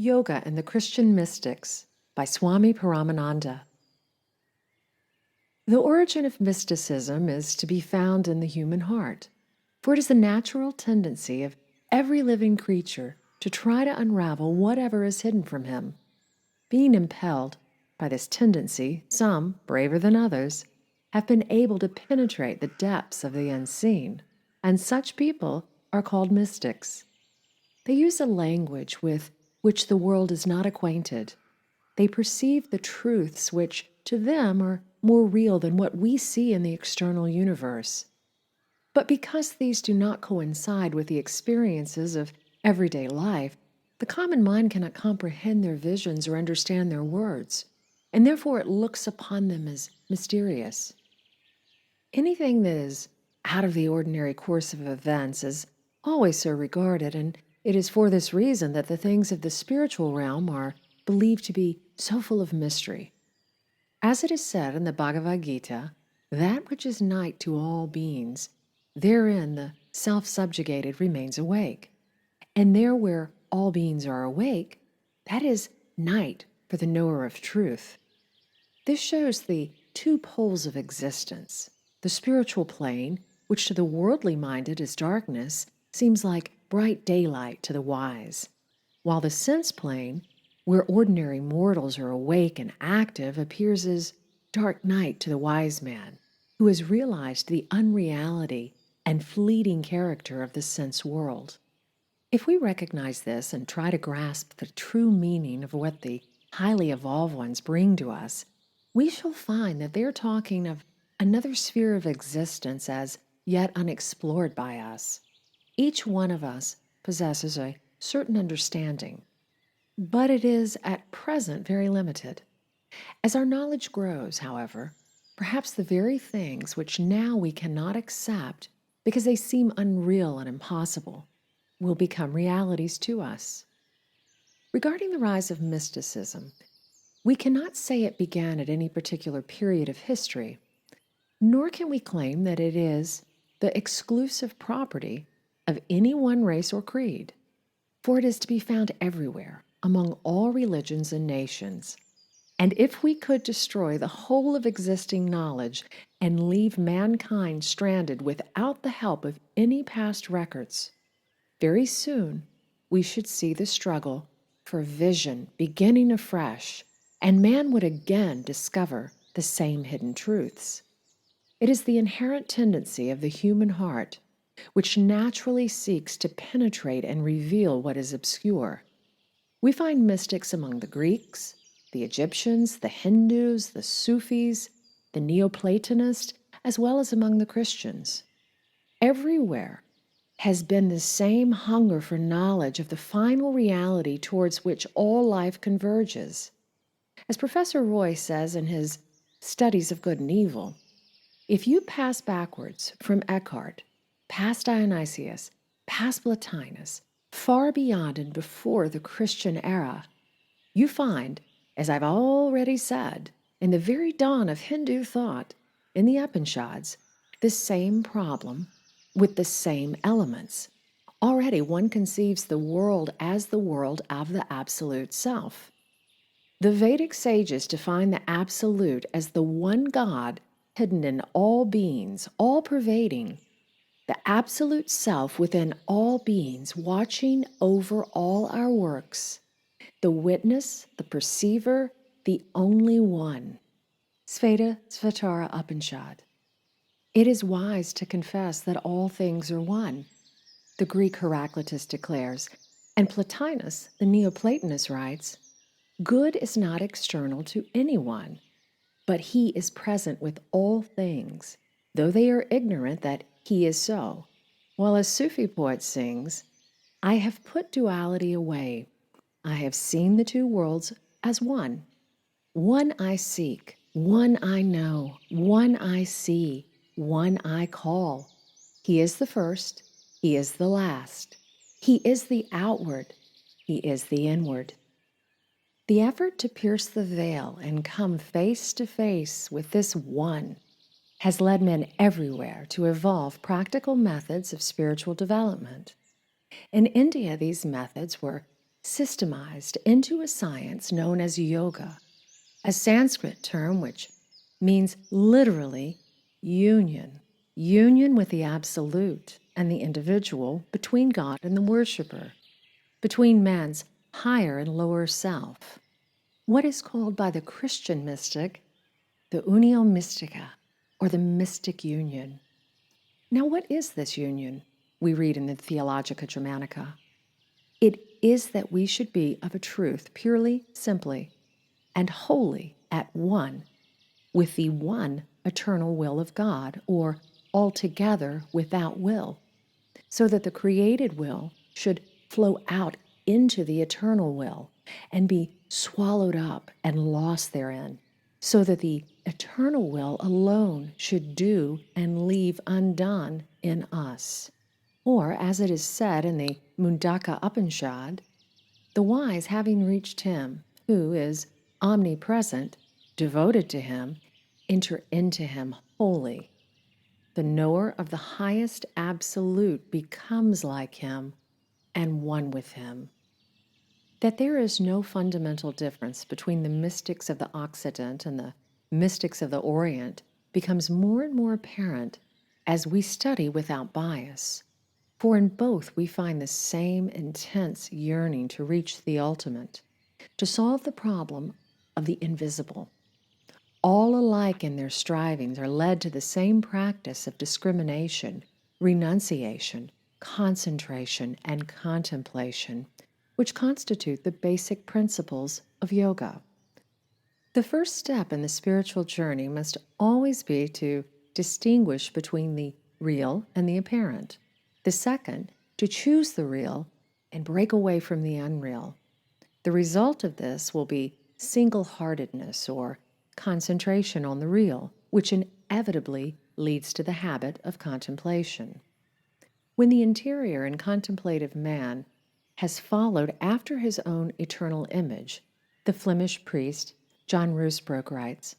Yoga and the Christian Mystics by Swami Paramananda. The origin of mysticism is to be found in the human heart, for it is the natural tendency of every living creature to try to unravel whatever is hidden from him. Being impelled by this tendency, some, braver than others, have been able to penetrate the depths of the unseen, and such people are called mystics. They use a language with which the world is not acquainted. They perceive the truths which, to them, are more real than what we see in the external universe. But because these do not coincide with the experiences of everyday life, the common mind cannot comprehend their visions or understand their words, and therefore it looks upon them as mysterious. Anything that is out of the ordinary course of events is always so regarded, and it is for this reason that the things of the spiritual realm are believed to be so full of mystery. As it is said in the Bhagavad Gita, that which is night to all beings, therein the self-subjugated remains awake. And there where all beings are awake, that is night for the knower of truth. This shows the two poles of existence. The spiritual plane, which to the worldly minded is darkness, seems like bright daylight to the wise, while the sense plane, where ordinary mortals are awake and active, appears as dark night to the wise man, who has realized the unreality and fleeting character of the sense world. If we recognize this and try to grasp the true meaning of what the highly evolved ones bring to us, we shall find that they're talking of another sphere of existence as yet unexplored by us. Each one of us possesses a certain understanding, but it is at present very limited. As our knowledge grows, however, perhaps the very things which now we cannot accept because they seem unreal and impossible will become realities to us. Regarding the rise of mysticism, we cannot say it began at any particular period of history, nor can we claim that it is the exclusive property of any one race or creed, for it is to be found everywhere, among all religions and nations. And if we could destroy the whole of existing knowledge and leave mankind stranded without the help of any past records, very soon we should see the struggle for vision beginning afresh, and man would again discover the same hidden truths. It is the inherent tendency of the human heart, which naturally seeks to penetrate and reveal what is obscure. We find mystics among the Greeks, the Egyptians, the Hindus, the Sufis, the Neoplatonists, as well as among the Christians. Everywhere has been the same hunger for knowledge of the final reality towards which all life converges. As Professor Roy says in his Studies of Good and Evil, if you pass backwards from Eckhart, past Dionysius, past Plotinus, far beyond and before the Christian era, you find, as I've already said, in the very dawn of Hindu thought, in the Upanishads, the same problem with the same elements. Already one conceives the world as the world of the Absolute Self. The Vedic sages define the Absolute as the one God hidden in all beings, all-pervading, the Absolute Self within all beings, watching over all our works, the witness, the perceiver, the only one. Sveta Svatara Upanishad. It is wise to confess that all things are one, the Greek Heraclitus declares, and Plotinus, the Neoplatonist, writes, good is not external to anyone, but he is present with all things, though they are ignorant that he is so. While a Sufi poet sings, I have put duality away. I have seen the two worlds as one. One I seek, one I know, one I see, one I call. He is the first, he is the last. He is the outward, he is the inward. The effort to pierce the veil and come face to face with this one has led men everywhere to evolve practical methods of spiritual development. In India, these methods were systemized into a science known as yoga, a Sanskrit term which means literally union, union with the absolute and the individual, between God and the worshipper, between man's higher and lower self. What is called by the Christian mystic the unio mystica, or the mystic union. Now, what is this union? We read in the Theologica Germanica. It is that we should be of a truth purely, simply, and wholly at one with the one eternal will of God, or altogether without will, so that the created will should flow out into the eternal will and be swallowed up and lost therein, so that the eternal will alone should do and leave undone in us. Or, as it is said in the Mundaka Upanishad, the wise, having reached him who is omnipresent, devoted to him, enter into him wholly. The knower of the highest absolute becomes like him and one with him. That there is no fundamental difference between the mystics of the Occident and the mystics of the Orient becomes more and more apparent as we study without bias. For in both we find the same intense yearning to reach the ultimate, to solve the problem of the invisible. All alike in their strivings are led to the same practice of discrimination, renunciation, concentration, and contemplation, which constitute the basic principles of yoga. The first step in the spiritual journey must always be to distinguish between the real and the apparent. The second, to choose the real and break away from the unreal. The result of this will be single-heartedness or concentration on the real, which inevitably leads to the habit of contemplation. When the interior and contemplative man has followed after his own eternal image, the Flemish priest John Ruysbroek writes,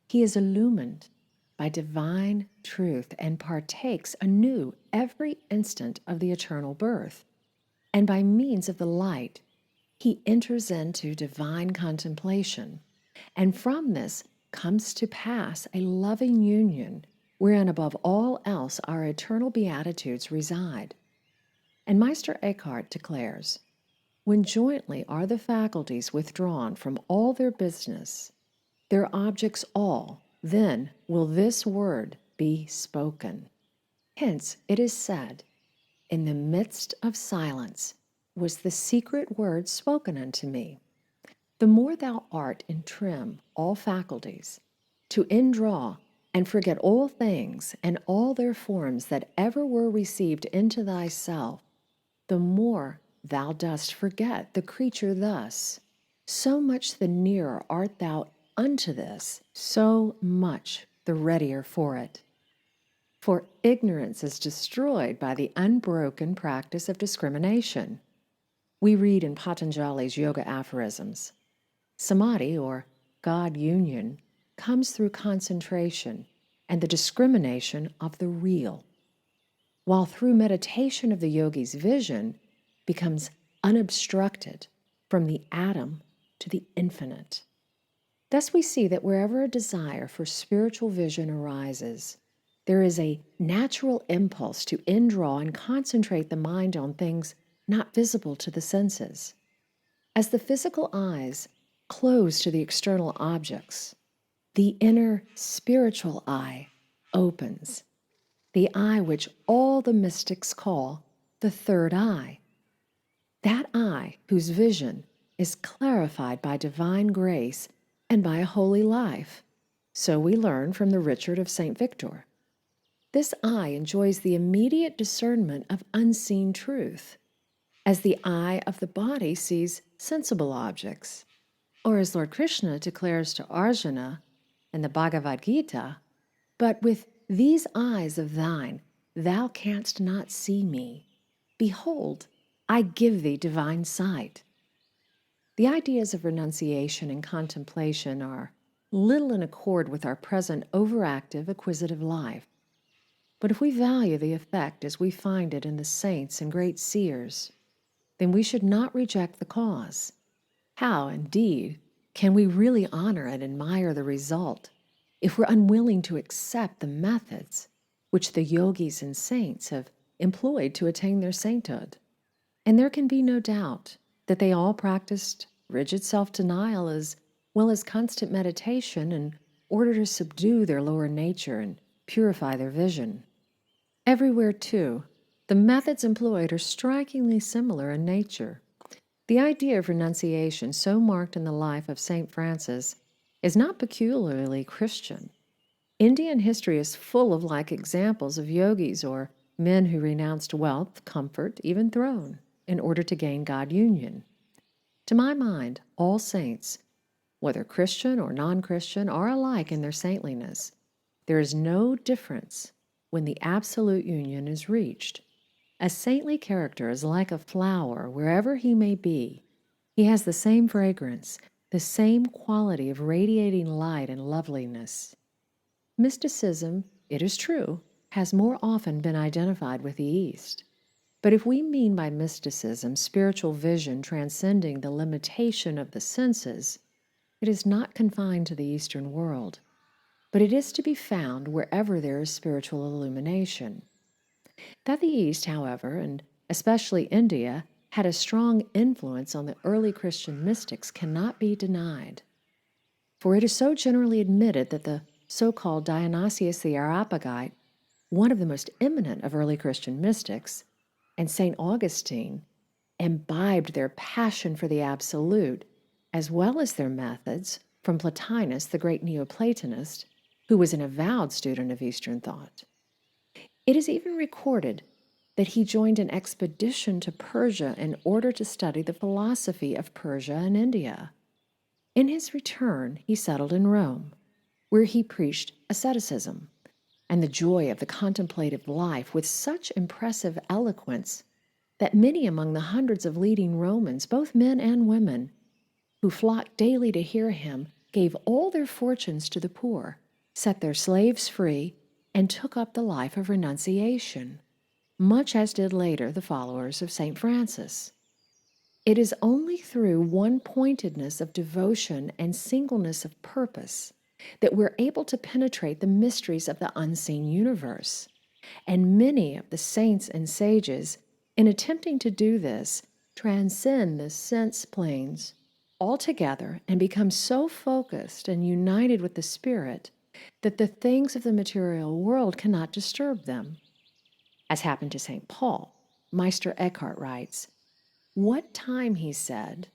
he is illumined by divine truth and partakes anew every instant of the eternal birth. And by means of the light, he enters into divine contemplation. And from this comes to pass a loving union wherein above all else our eternal beatitudes reside. And Meister Eckhart declares, when jointly are the faculties withdrawn from all their business, their objects all, then will this word be spoken. Hence it is said, in the midst of silence was the secret word spoken unto me. The more thou art in trim all faculties, to indraw and forget all things and all their forms that ever were received into thyself, the more thou dost forget the creature thus. So much the nearer art thou unto this, so much the readier for it. For ignorance is destroyed by the unbroken practice of discrimination. We read in Patanjali's Yoga aphorisms, Samadhi, or God union, comes through concentration and the discrimination of the real, while through meditation of the yogi's vision becomes unobstructed from the atom to the infinite. Thus we see that wherever a desire for spiritual vision arises, there is a natural impulse to indraw and concentrate the mind on things not visible to the senses. As the physical eyes close to the external objects, the inner spiritual eye opens, the eye which all the mystics call the third eye. That eye whose vision is clarified by divine grace and by a holy life. So we learn from the Richard of St. Victor. This eye enjoys the immediate discernment of unseen truth, as the eye of the body sees sensible objects. Or as Lord Krishna declares to Arjuna in the Bhagavad Gita, but with these eyes of thine thou canst not see me. Behold, I give thee divine sight. The ideas of renunciation and contemplation are little in accord with our present overactive, acquisitive life. But if we value the effect as we find it in the saints and great seers, then we should not reject the cause. How, indeed, can we really honor and admire the result if we're unwilling to accept the methods which the yogis and saints have employed to attain their sainthood? And there can be no doubt that they all practiced rigid self-denial as well as constant meditation in order to subdue their lower nature and purify their vision. Everywhere, too, the methods employed are strikingly similar in nature. The idea of renunciation so marked in the life of St. Francis is not peculiarly Christian. Indian history is full of like examples of yogis or men who renounced wealth, comfort, even throne, in order to gain God union. To my mind, all saints, whether Christian or non-Christian, are alike in their saintliness. There is no difference when the absolute union is reached. A saintly character is like a flower wherever he may be. He has the same fragrance, the same quality of radiating light and loveliness. Mysticism, it is true, has more often been identified with the East. But if we mean by mysticism spiritual vision transcending the limitation of the senses, it is not confined to the Eastern world, but it is to be found wherever there is spiritual illumination. That the East, however, and especially India, had a strong influence on the early Christian mystics cannot be denied. For it is so generally admitted that the so-called Dionysius the Areopagite, one of the most eminent of early Christian mystics, and St. Augustine, imbibed their passion for the absolute, as well as their methods, from Plotinus, the great Neoplatonist, who was an avowed student of Eastern thought. It is even recorded that he joined an expedition to Persia in order to study the philosophy of Persia and India. In his return, he settled in Rome, where he preached asceticism and the joy of the contemplative life with such impressive eloquence that many among the hundreds of leading Romans, both men and women, who flocked daily to hear him, gave all their fortunes to the poor, set their slaves free, and took up the life of renunciation, much as did later the followers of St. Francis. It is only through one-pointedness of devotion and singleness of purpose that we're able to penetrate the mysteries of the unseen universe. And many of the saints and sages, in attempting to do this, transcend the sense planes altogether and become so focused and united with the Spirit that the things of the material world cannot disturb them. As happened to St. Paul, Meister Eckhart writes, "What time," he said,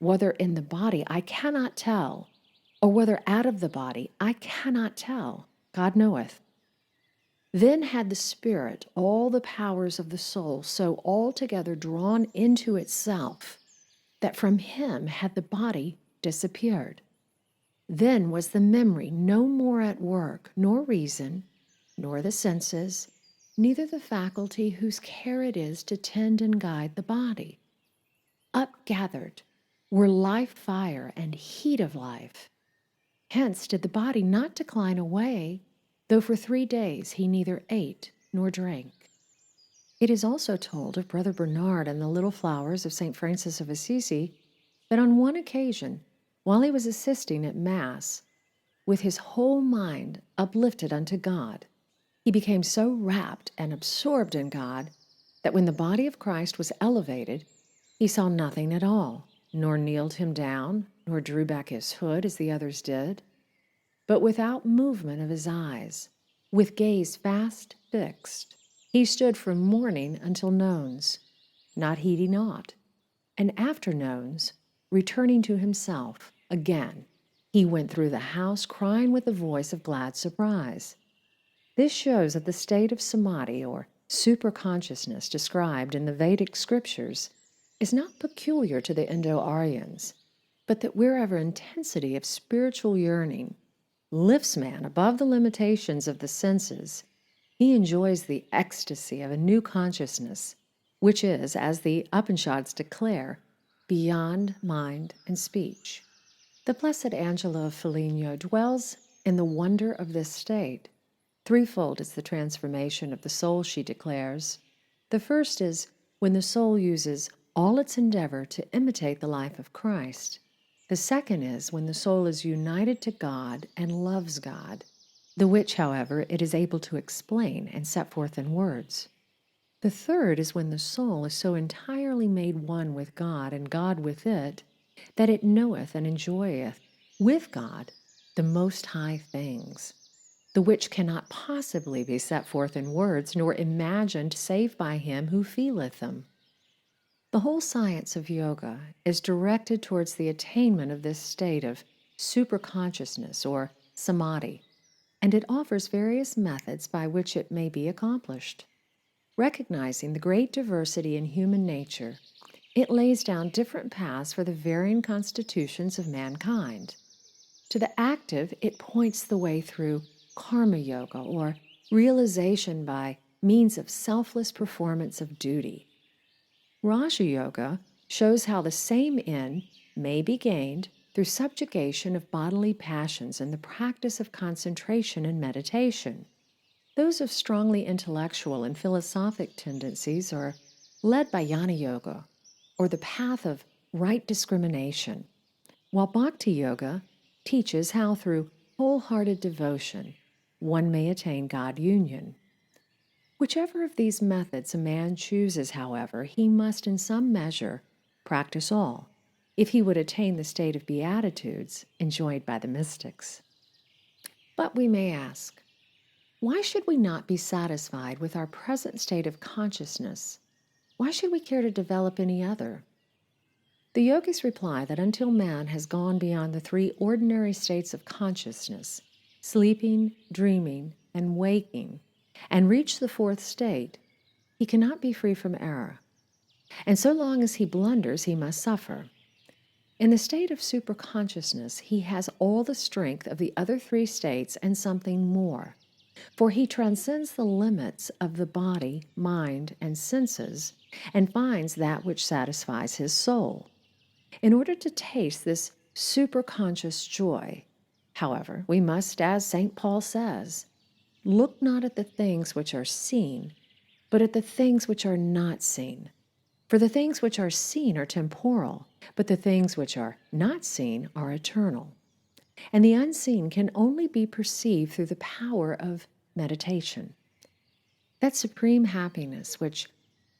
"whether in the body I cannot tell, or whether out of the body I cannot tell, God knoweth. Then had the Spirit all the powers of the soul so altogether drawn into itself that from him had the body disappeared. Then was the memory no more at work, nor reason, nor the senses, neither the faculty whose care it is to tend and guide the body. Upgathered were life fire and heat of life. Hence did the body not decline away, though for 3 days he neither ate nor drank." It is also told of Brother Bernard and the little flowers of St. Francis of Assisi that on one occasion, while he was assisting at Mass, with his whole mind uplifted unto God, he became so rapt and absorbed in God that when the body of Christ was elevated, he saw nothing at all, nor kneeled him down, nor drew back his hood as the others did, but without movement of his eyes, with gaze fast fixed, he stood from morning until nones, not heeding aught, and after nones, returning to himself, again, he went through the house crying with a voice of glad surprise. This shows that the state of samadhi, or superconsciousness, described in the Vedic scriptures is not peculiar to the Indo-Aryans, but that wherever intensity of spiritual yearning lifts man above the limitations of the senses, he enjoys the ecstasy of a new consciousness, which is, as the Upanishads declare, beyond mind and speech. The Blessed Angela of Foligno dwells in the wonder of this state. Threefold is the transformation of the soul, she declares. The first is when the soul uses all its endeavor to imitate the life of Christ. The second is when the soul is united to God and loves God, the which, however, it is able to explain and set forth in words. The third is when the soul is so entirely made one with God and God with it, that it knoweth and enjoyeth with God the most high things, the which cannot possibly be set forth in words, nor imagined save by him who feeleth them. The whole science of yoga is directed towards the attainment of this state of superconsciousness or samadhi, and it offers various methods by which it may be accomplished. Recognizing the great diversity in human nature, it lays down different paths for the varying constitutions of mankind. To the active, it points the way through karma yoga, or realization by means of selfless performance of duty. Raja Yoga shows how the same end may be gained through subjugation of bodily passions and the practice of concentration and meditation. Those of strongly intellectual and philosophic tendencies are led by Jnana Yoga, or the path of right discrimination, while Bhakti Yoga teaches how through wholehearted devotion one may attain God union. Whichever of these methods a man chooses, however, he must in some measure practice all, if he would attain the state of beatitudes enjoyed by the mystics. But we may ask, why should we not be satisfied with our present state of consciousness? Why should we care to develop any other? The yogis reply that until man has gone beyond the three ordinary states of consciousness, sleeping, dreaming, and waking, and reached the fourth state, he cannot be free from error. And so long as he blunders, he must suffer. In the state of superconsciousness, he has all the strength of the other three states and something more, for he transcends the limits of the body, mind, and senses, and finds that which satisfies his soul. In order to taste this superconscious joy, however, we must, as St. Paul says, look not at the things which are seen, but at the things which are not seen. For the things which are seen are temporal, but the things which are not seen are eternal. And the unseen can only be perceived through the power of meditation. That supreme happiness which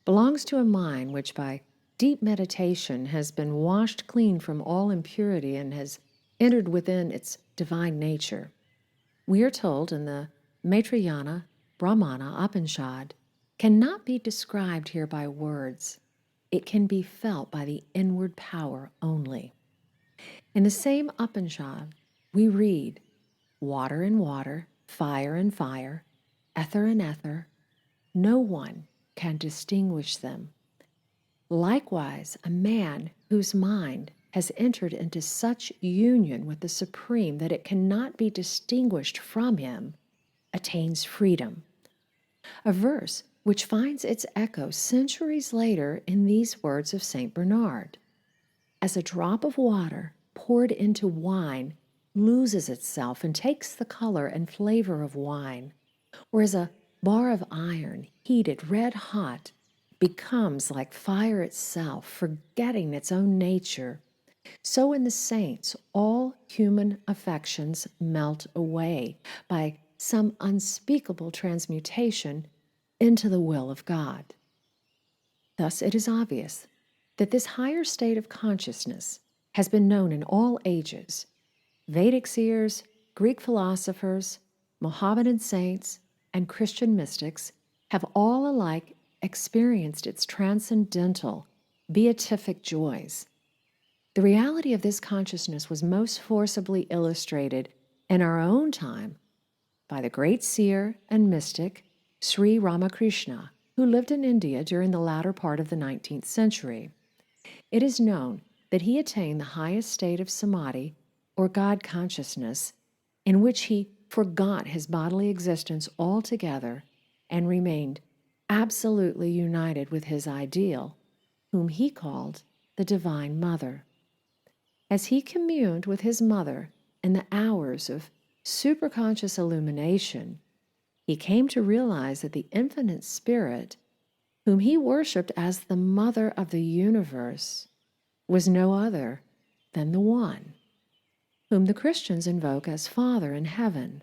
belongs to a mind which by deep meditation has been washed clean from all impurity and has entered within its divine nature. We are told in the Maitrayana Brahmana Upanishad, cannot be described here by words. It can be felt by the inward power only. In the same Upanishad, we read, water and water, fire and fire, ether and ether, no one can distinguish them. Likewise, a man whose mind has entered into such union with the Supreme that it cannot be distinguished from him, attains freedom. A verse which finds its echo centuries later in these words of St. Bernard. As a drop of water poured into wine loses itself and takes the color and flavor of wine, or as a bar of iron heated red hot becomes like fire itself, forgetting its own nature, so in the saints all human affections melt away by some unspeakable transmutation into the will of God. Thus it is obvious that this higher state of consciousness has been known in all ages. Vedic seers, Greek philosophers, Mohammedan saints, and Christian mystics have all alike experienced its transcendental, beatific joys. The reality of this consciousness was most forcibly illustrated in our own time by the great seer and mystic Sri Ramakrishna, who lived in India during the latter part of the 19th century. It is known that he attained the highest state of samadhi, or God consciousness, in which he forgot his bodily existence altogether and remained absolutely united with his ideal, whom he called the Divine Mother. As he communed with his mother in the hours of superconscious illumination, he came to realize that the infinite spirit whom he worshipped as the mother of the universe, was no other than the One, whom the Christians invoke as Father in heaven,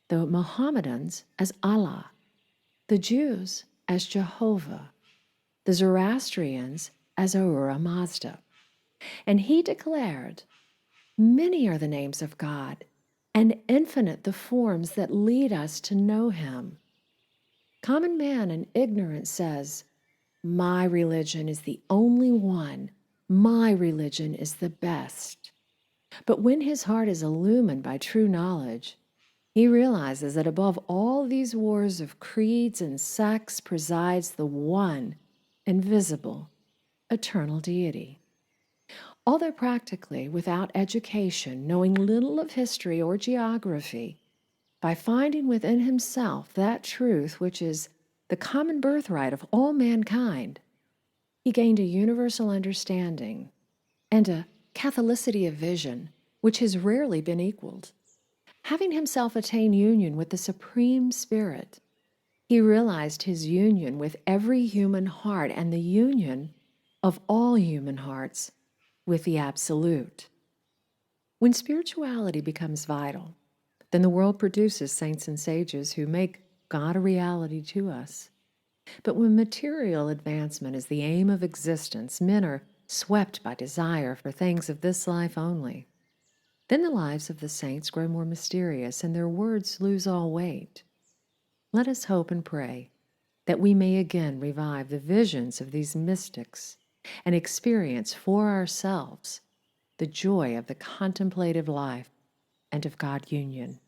the Mohammedans as Allah, the Jews as Jehovah, the Zoroastrians as Ahura Mazda. And he declared, "Many are the names of God, and infinite the forms that lead us to know him." Common man in ignorance says, "My religion is the only one. My religion is the best." But when his heart is illumined by true knowledge, he realizes that above all these wars of creeds and sects presides the one, invisible, eternal deity. Although practically without education, knowing little of history or geography, by finding within himself that truth which is the common birthright of all mankind, he gained a universal understanding and a catholicity of vision which has rarely been equaled. Having himself attained union with the Supreme Spirit, he realized his union with every human heart and the union of all human hearts with the Absolute. When spirituality becomes vital, then the world produces saints and sages who make God a reality to us. But when material advancement is the aim of existence, men are swept by desire for things of this life only. Then the lives of the saints grow more mysterious and their words lose all weight. Let us hope and pray that we may again revive the visions of these mystics and experience for ourselves the joy of the contemplative life and of God union.